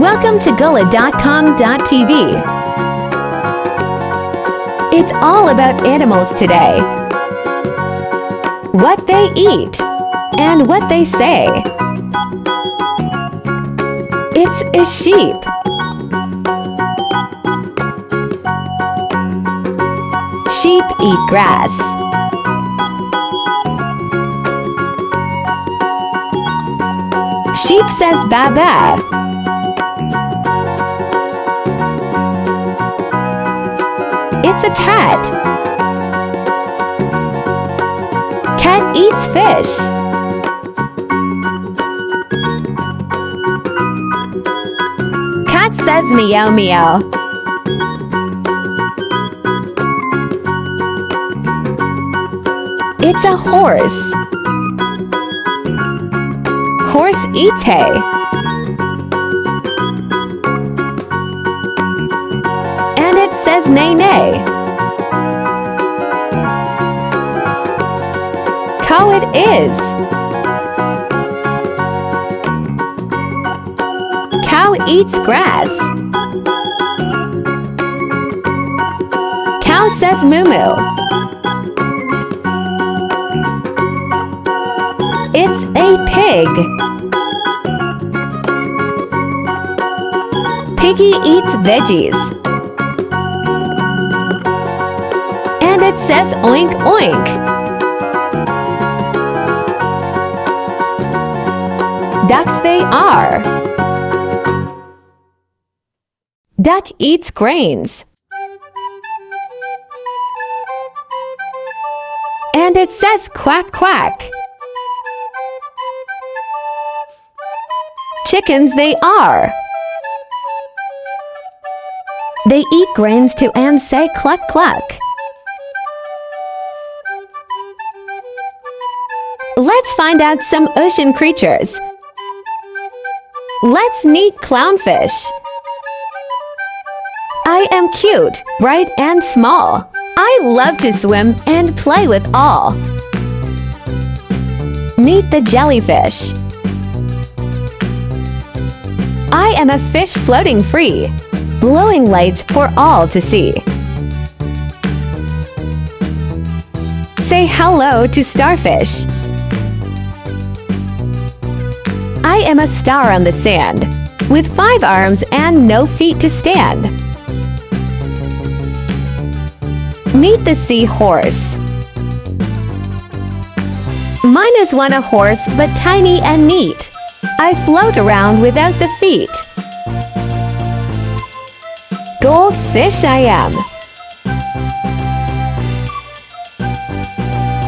Welcome to Gullah.com.tv. It's all about animals today. What they eat and what they say. It's a sheep. Sheep eat grass. Sheep says ba-ba. It's a cat. Cat eats fish. Cat says meow meow. It's a horse. Horse eats hay. And it says neigh neigh. Cow it is. Cow eats grass. Cow says moo moo. It's a pig. Piggy eats veggies. And it says oink oink. Ducks they are. Duck eats grains. And it says quack quack. Chickens they are. They eat grains too and say cluck cluck. Let's find out some ocean creatures. Let's meet clownfish. I am cute, bright and small. I love to swim and play with all. Meet the jellyfish. I am a fish floating free, blowing lights for all to see. Say hello to starfish. I am a star on the sand, with 5 arms and no feet to stand. Meet the seahorse. Mine is one a horse, but tiny and neat. I float around without the feet. Goldfish I am.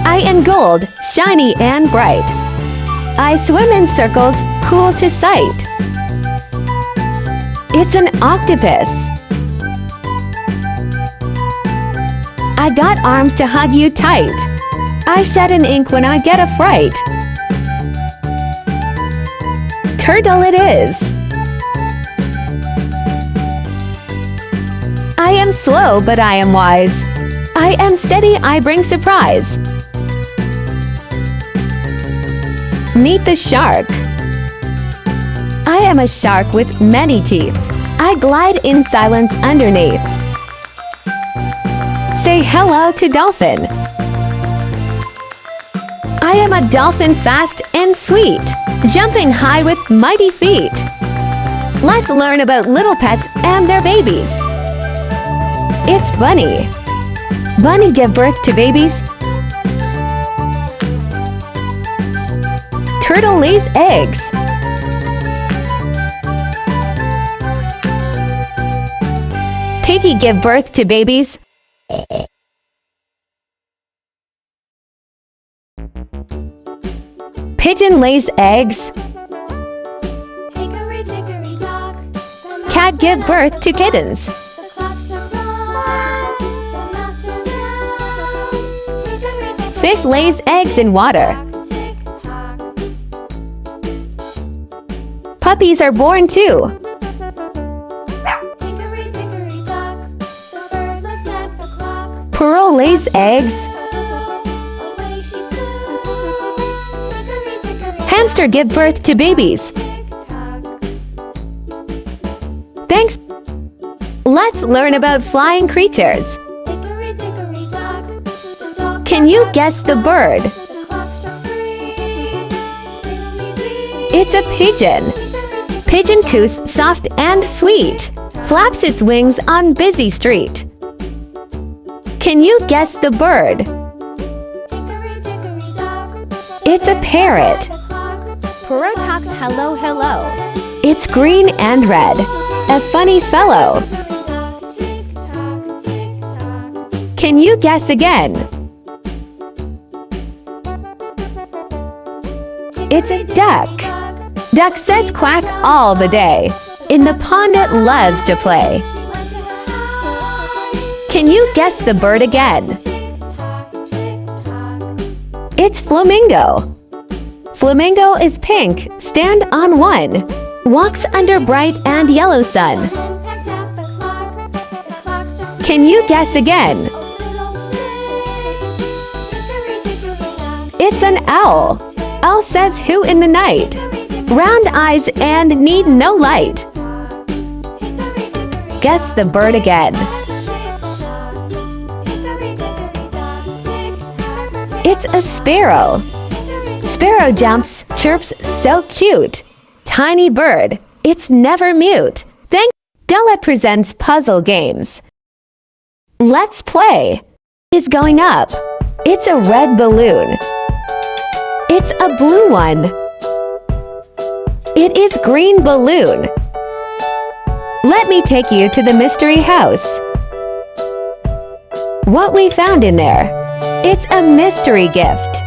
I am gold, shiny and bright. I swim in circles, cool to sight. It's an octopus. I got arms to hug you tight. I shed an ink when I get a fright. Turtle it is. I am slow, but I am wise. I am steady, I bring surprise. Meet the shark. I am a shark with many teeth. I glide in silence underneath. Say hello to dolphin. I am a dolphin fast and sweet, jumping high with mighty feet. Let's learn about little pets and their babies. It's bunny. Bunny give birth to babies. Turtle lays eggs. Piggy give birth to babies. Pigeon lays eggs. Cat give birth to kittens. Fish lays eggs in water. Puppies are born too. Pearl lays eggs. Hamster give birth to babies. Let's learn about flying creatures. Hickory dickory dock, the dog Can you guess the bird? the clock struck 3. Diddly-dee. It's a pigeon. Pigeon coos soft and sweet, flaps its wings on busy street. Can you guess the bird? Hickory dickory dock, It's a parrot. the clock. Parrot talks hello hello. It's green and red, a funny fellow. Tick-tock, tick-tock, tick-tock. Can you guess again? It's a duck. Duck says quack all the day. In the pond it loves to play. She went to her house. Can you guess the bird again? Tick-tock, tick-tock. It's flamingo. Flamingo is pink, stand on one. Walks under bright and yellow sun. Hen pecked at the clock. The clock struck Can you guess again? Fiddlesticks. Hickory dickory dock. It's an owl. Owl says who in the night. Round eyes and need no light. Guess the bird again. It's a sparrow. Sparrow jumps, chirps so cute. Tiny bird, it's never mute. Thank Della presents puzzle games. Let's play. Is going up. It's a red balloon. It's a blue one. It is green balloon. Let me take you to the mystery house. What we found in there? It's a mystery gift.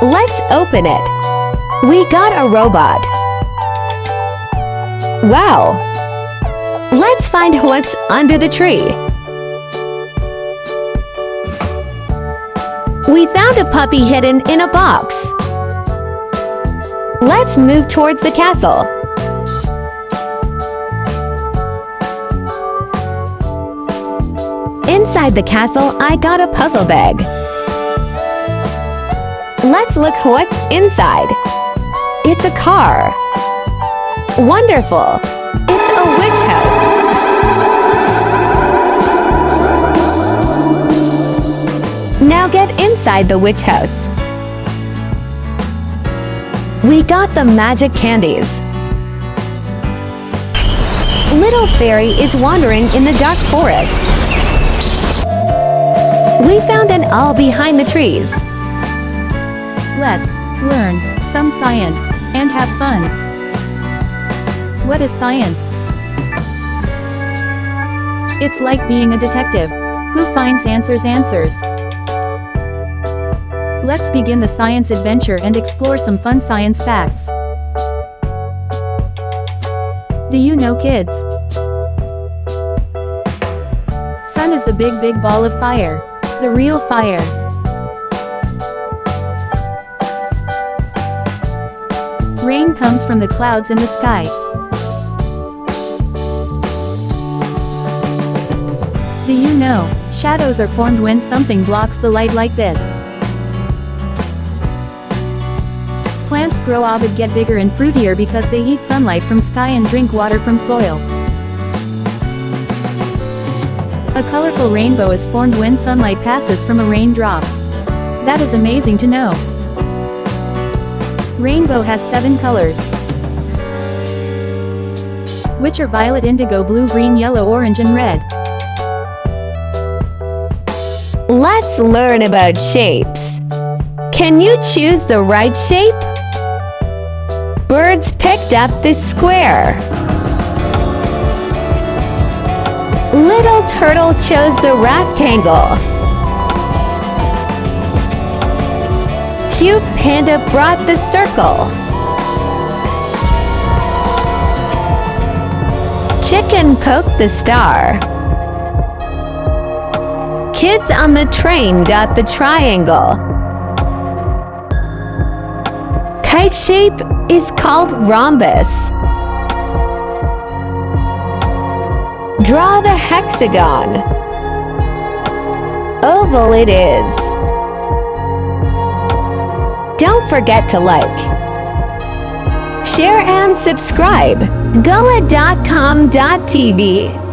Let's open it. We got a robot. Wow! Let's find what's under the tree. We found a puppy hidden in a box. Let's move towards the castle. Inside the castle, I got a puzzle bag. Let's look what's inside. It's a car. Wonderful! It's a witch house. Now get inside the witch house. We got the magic candies. Little fairy is wandering in the dark forest. We found an owl behind the trees. Let's learn some science and have fun. What is science? It's like being a detective who finds answers. Let's begin the science adventure and explore some fun science facts. Do you know, kids? Sun is the big ball of fire. The real fire. Rain comes from the clouds in the sky. Do you know, shadows are formed when something blocks the light like this? Plants grow up and get bigger and fruitier because they eat sunlight from sky and drink water from soil. A colorful rainbow is formed when sunlight passes from a raindrop. That is amazing to know. Rainbow has 7 colors, which are violet, indigo, blue, green, yellow, orange, and red. Let's learn about shapes. Can you choose the right shape? Birds picked up this square. Little turtle chose the rectangle. Cute panda brought the circle. Chicken poked the star. Kids on the train got the triangle. Kite shape is called rhombus. Draw the hexagon. Oval it is. Don't forget to like, share and subscribe. Gullah.com.tv